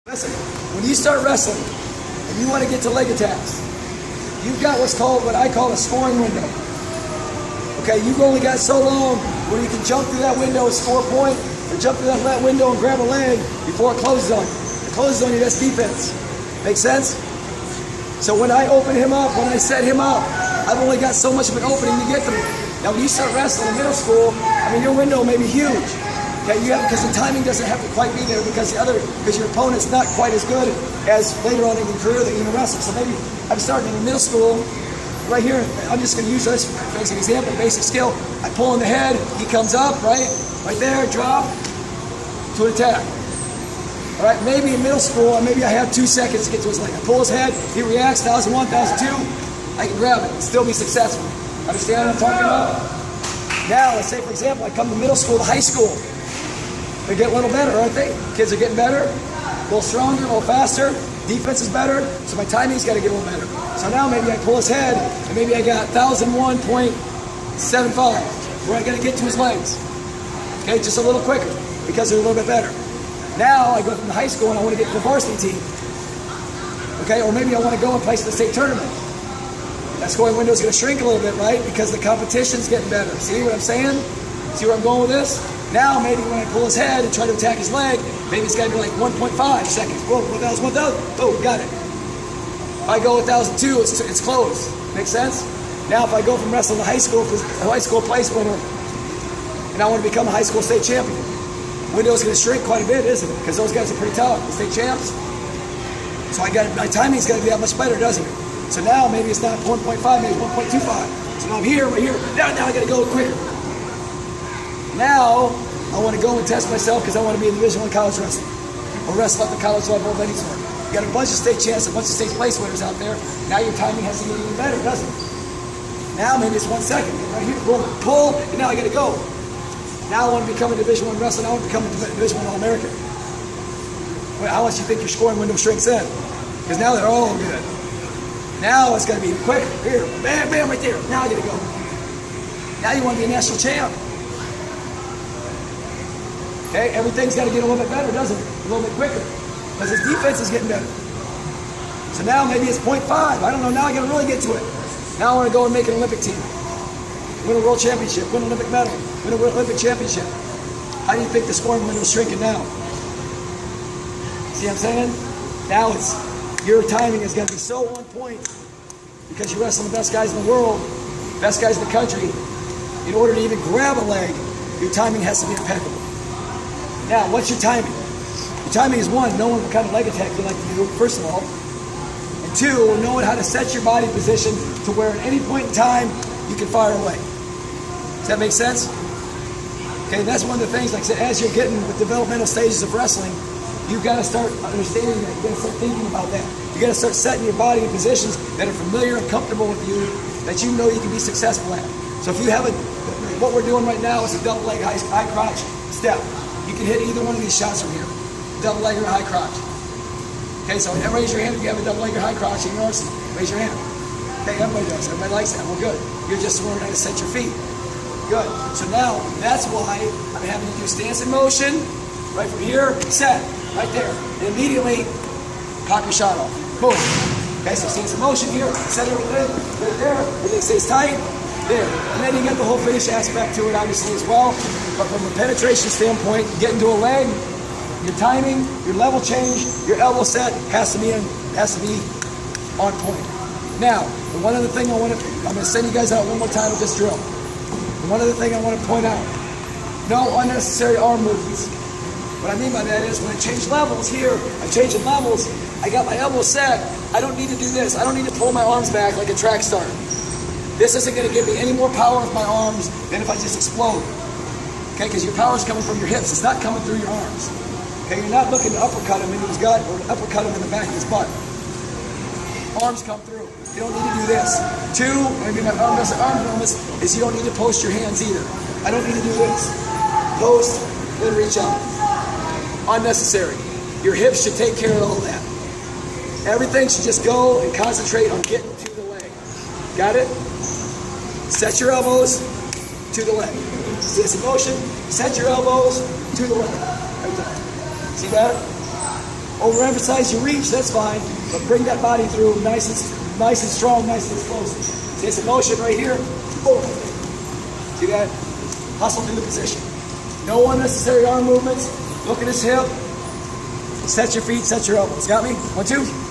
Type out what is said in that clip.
Listen, when you start wrestling and you want to get to leg attacks, you've got what I call a scoring window. Okay, you've only got so long where you can jump through that window and score a point, or jump through that window and grab a leg before it closes on you. It closes on you, that's defense. Make sense? So when I open him up, when I set him up, I've only got so much of an opening to get through. Now when you start wrestling in middle school, your window may be huge. Okay, because the timing doesn't have to quite be there because your opponent's not quite as good as later on in your career that you're going to wrestle. So maybe I'm starting in middle school, right here. I'm just going to use this as an example, basic skill. I pull in the head, he comes up, right there, drop to an attack. All right, maybe in middle school, maybe I have 2 seconds to get to his leg. I pull his head, he reacts, 1001, 1002, I can grab it and still be successful. Understand what I'm talking about? Now, let's say, for example, I come to middle school to high school. They get a little better, aren't they? Kids are getting better, a little stronger, a little faster. Defense is better, so my timing's got to get a little better. So now maybe I pull his head, and maybe I got 1001.75, where I got to get to his legs. Okay, just a little quicker, because they're a little bit better. Now I go from the high school and I want to get to the varsity team. Okay, or maybe I want to go and place in the state tournament. That scoring window is going to shrink a little bit, right? Because the competition's getting better. See what I'm saying? See where I'm going with this? Now maybe when I pull his head and try to attack his leg, maybe it's got to be like 1.5 seconds. Whoa, 1,000, 1,000. Oh, got it. If I go 1,002, it's closed. Make sense? Now if I go from wrestling to high school place winner, and I want to become a high school state champion, window's going to shrink quite a bit, isn't it? Because those guys are pretty tough, the state champs. So my timing's got to be that much better, doesn't it? So now maybe it's not 1.5, maybe 1.25. So now I'm here, right here. Now I got to go quicker. Now I want to go and test myself because I want to be in Division I college wrestling or wrestle at the college level of any sort. You got a bunch of state champs, a bunch of state place winners out there. Now your timing has to get even better, doesn't it? Now maybe it's 1 second. Right here, boom, pull, and now I got to go. Now I want to become a Division I wrestler. I want to become a Division I All-American. Well, how much do you think your scoring window shrinks in? Because now they're all good. Now it's going to be quick. Here, bam, bam, right there. Now I got to go. Now you want to be a national champ. Okay, everything's got to get a little bit better, doesn't it? A little bit quicker. Because his defense is getting better. So now maybe it's 0.5. I don't know. Now I got to really get to it. Now I want to go and make an Olympic team. Win a world championship. Win an Olympic medal. Win an Olympic championship. How do you think the scoring window is shrinking now? See what I'm saying? Now your timing is going to be so on point because you're wrestling the best guys in the world, best guys in the country. In order to even grab a leg, your timing has to be impeccable. Now, what's your timing? Your timing is one, knowing what kind of leg attack you like to do, first of all. And two, knowing how to set your body position to where at any point in time, you can fire away. Does that make sense? Okay, that's one of the things, like I said, as you're getting the developmental stages of wrestling, you've got to start understanding that. You've got to start thinking about that. You've got to start setting your body in positions that are familiar and comfortable with you, that you know you can be successful at. So if you have what we're doing right now is a double leg high crotch step. You can hit either one of these shots from here. Double leg or high crotch. Okay, so raise your hand if you have a double leg or high crotch in your arsenal. Raise your hand. Okay, everybody does. Everybody likes that. Well, good. You're just learning how to set your feet. Good. So now, that's why I'm having you do stance in motion. Right from here, set. Right there. And immediately, pop your shot off. Boom. Okay, so stance in motion here. Set everything. Right there. Everything stays tight. There. And then you get the whole finish aspect to it, obviously, as well. But from a penetration standpoint, getting to a leg, your timing, your level change, your elbow set has to be on point. Now, the one other thing I'm going to send you guys out one more time with this drill. And one other thing I want to point out, no unnecessary arm movements. What I mean by that is when I change levels here, I'm changing levels, I got my elbow set, I don't need to do this. I don't need to pull my arms back like a track star. This isn't going to give me any more power with my arms than if I just explode. Okay, because your power is coming from your hips. It's not coming through your arms. Okay, you're not looking to uppercut him into his gut or to uppercut him in the back of his butt. Arms come through. You don't need to do this. Two, maybe my arm doesn't arm movements, is you don't need to post your hands either. I don't need to do this. Post, then reach up. Unnecessary. Your hips should take care of all that. Everything should just go and concentrate on getting to the leg. Got it? Set your elbows to the leg. See this in motion? Set your elbows to the leg. Right there. See that? Overemphasize your reach, that's fine, but bring that body through nice and strong, nice and explosive. See, it's a motion right here. Boom. See that? Hustle through the position. No unnecessary arm movements. Look at his hip. Set your feet, set your elbows. Got me? 1, 2.